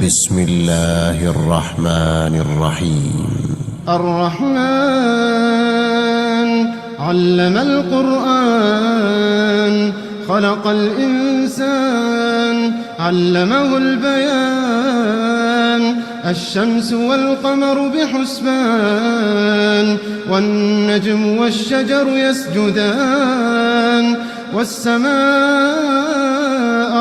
بسم الله الرحمن الرحيم. الرحمن علم القرآن خلق الإنسان علمه البيان. الشمس والقمر بحسبان والنجم والشجر يسجدان. والسماء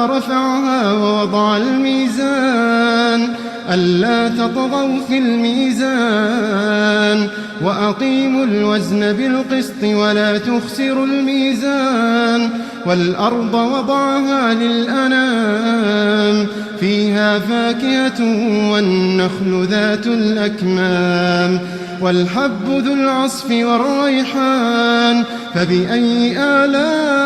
رفعها ووضع الميزان ألا تطغوا في الميزان وأقيموا الوزن بالقسط ولا تخسروا الميزان. والأرض وضعها للأنام فيها فاكهة والنخل ذات الأكمام والحب ذو العصف والريحان. فبأي آلاء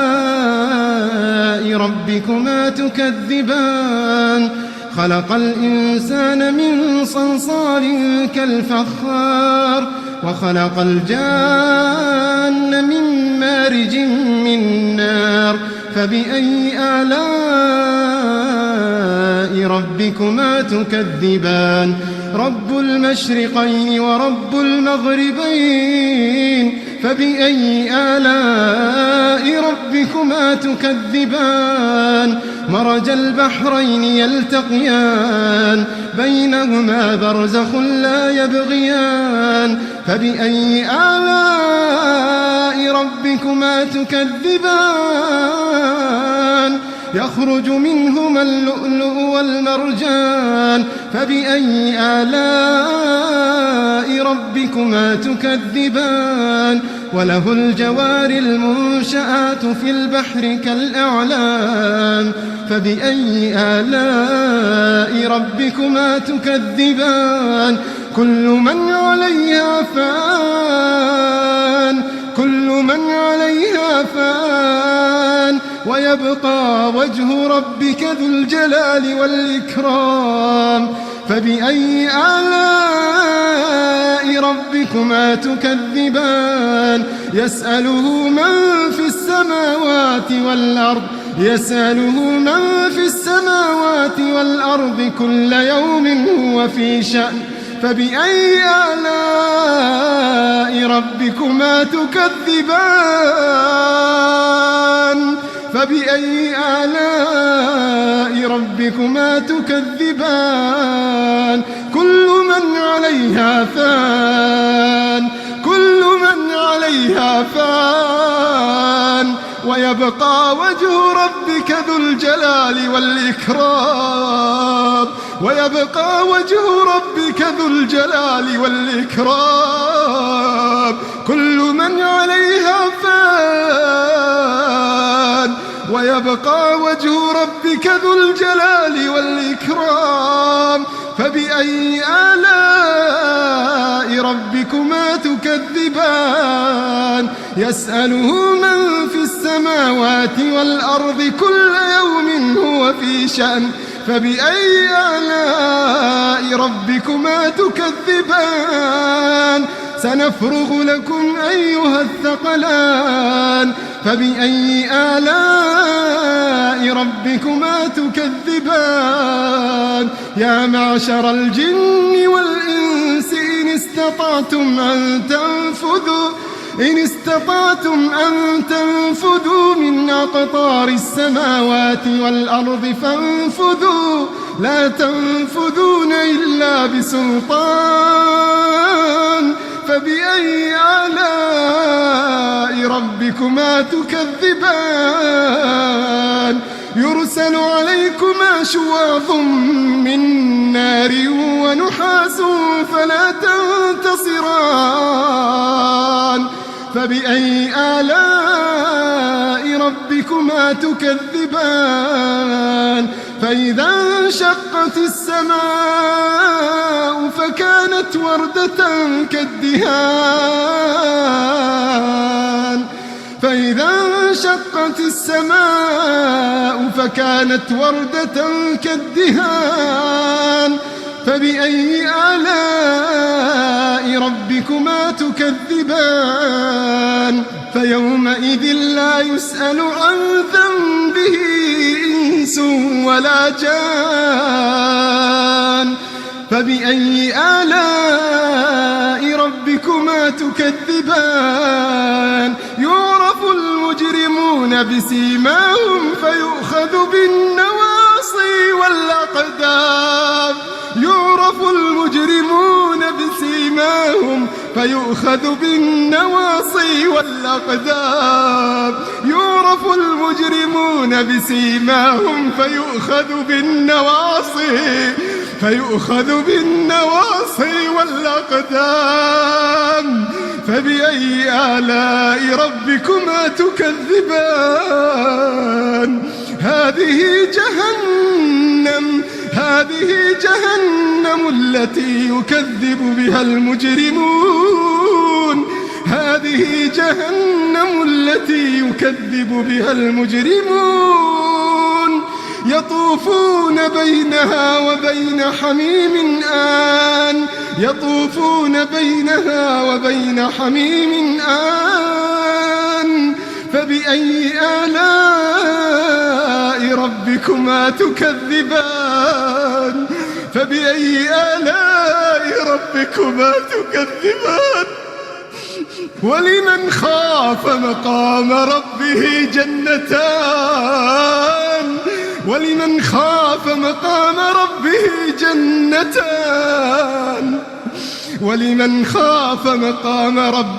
ربكما تكذبان؟ خلق الإنسان من صلصال كالفخار وخلق الجان من مارج من نار. فبأي آلاء ربكما تكذبان؟ رب المشرقين ورب المغربين. فبأي آلاء ربكما تكذبان؟ مرج البحرين يلتقيان بينهما برزخ لا يبغيان. فبأي آلاء ربكما تكذبان؟ يخرج منهما اللؤلؤ والمرجان. فبأي آلاء ربكما تكذبان؟ وله الجوار المنشآت في البحر كالأعلام. فبأي آلاء ربكما تكذبان؟ كل من عليها فان كل من عليها فان ويبقى وجه ربك ذو الجلال والإكرام. فبأي آلاء ربكما تكذبان؟ يسأله من في السماوات والأرض كل يوم هو في شأن. فبأي آلاء ربكما تكذبان؟ فبأي آلاء ربكما تكذبان؟ كل من عليها فان ويبقى وجه ربك ذو الجلال والإكرام. كل من عليها فان ويبقى وجه ربك ذو الجلال والإكرام. فبأي آلاء ربكما تكذبان؟ يسأله من في السماوات والأرض كل يوم هو في شأن. فبأي آلاء ربكما تكذبان؟ سنفرغ لكم أيها الثقلان. فبأي آلاء ربكما تكذبان؟ يا معشر الجن والإنس إن استطعتم أن تنفذوا من أقطار السماوات والأرض فانفذوا لا تنفذون إلا بسلطان. فبأي آلاء ربكما تكذبان؟ يرسل عليكما شواظ من نار ونحاس فلا تنتصران. فبأي آلاء ربكما تكذبان؟ فإذا انشقت السماء فكانت وردة كالدهان. فبأي آلاء ربكما تكذبان؟ فيومئذ لا يسأل عن ذنبه إنس ولا جان. فبأي آلاء ربكما تكذبان يعرف المجرمون بسيماهم فيؤخذ بالنواصي والأقدام يعرف المجرمون بسيماهم فيؤخذ بالنواصي والأقدام يعرف المجرمون بسيماهم فيؤخذ بالنواصي والأقدام فبأي آلاء ربكما تكذبان هذه جهنم التي يكذب بها المجرمون يطوفون بينها وبين حميم آن فبأي آلاء ربكما تكذبان ولمن خاف مقام ربه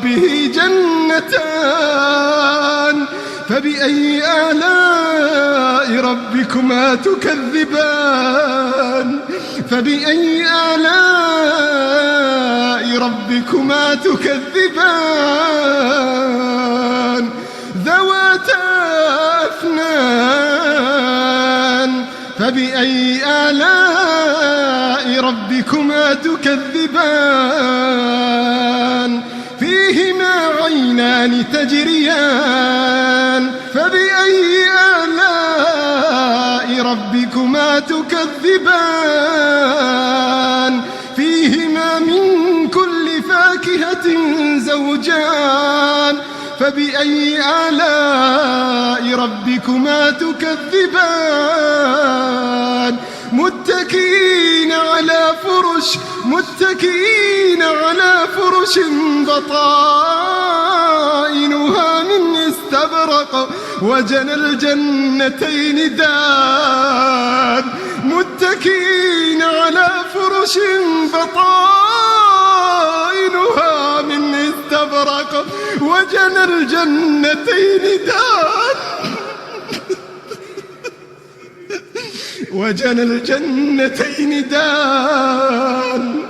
جنتان فبأي آلاء ربكما تكذبان ذواتا أفنان فبأي آلاء ربكما تكذبان فيهما عينان تجريان فبأي آلاء ربكما تكذبان فيهما من كل فاكهة زوجان فبأي آلاء ربكما تكذبان متكئين على فرش بطائنها من استبرق وجنى الجنتين دان متكئين على فرش بطائنها من استبرق وجنى الجنتين دان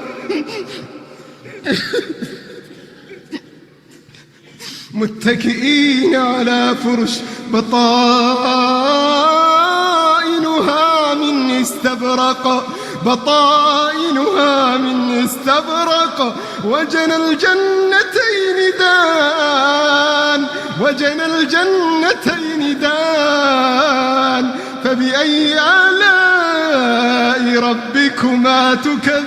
متكئين على فرش بطائنها من استبرق وجنى الجنتين دان فبأي آلاء ربكما تكذبان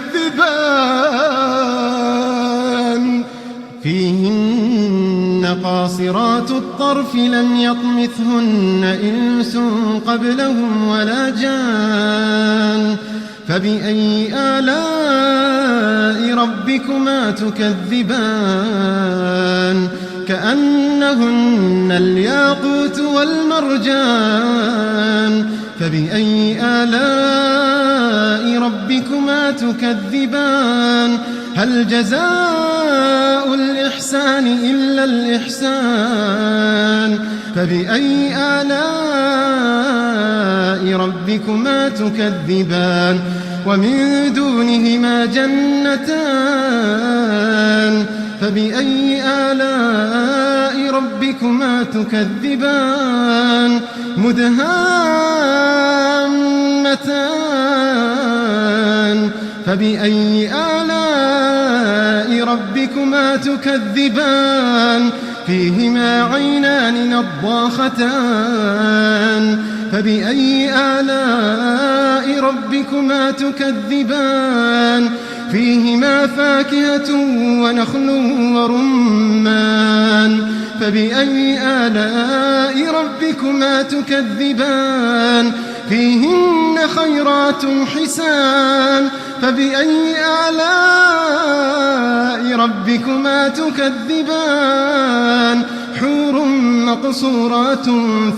فيهن قاصرات الطرف لم يطمثهن إنس قبلهم ولا جان فبأي آلاء ربكما تكذبان كأنهن الياقوت والمرجان فبأي آلاء ربكما تكذبان هل جزاء الإحسان إلا الإحسان فبأي آلاء ربكما تكذبان ومن دونهما جنتان فبأي آلاء ربكما تكذبان مدهامتان فبأي آلاء ربكما تكذبان فيهما عينان نضاختان فبأي آلاء ربكما تكذبان فيهما فاكهة ونخل ورمان فبأي آلاء ربكما تكذبان فيهن خيرات حسان فبأي آلاء ربكما تكذبان حور مقصورات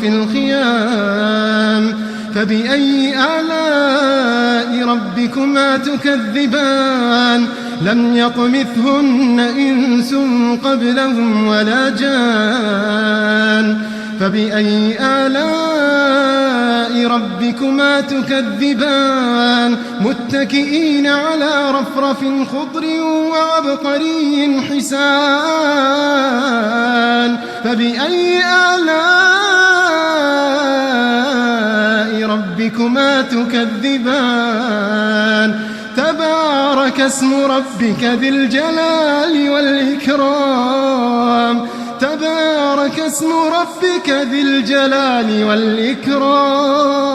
في الخيام فبأي آلاء ربكما تكذبان لم يطمثهن إنس قبلهم ولا جان فبأي آلاء ربكما تكذبان متكئين على رفرف خضر وعبقري حسان فبأي آلاء ربكما تكذبان تبارك اسم ربك ذي الجلال والإكرام تبارك اسم ربك ذي الجلال والإكرام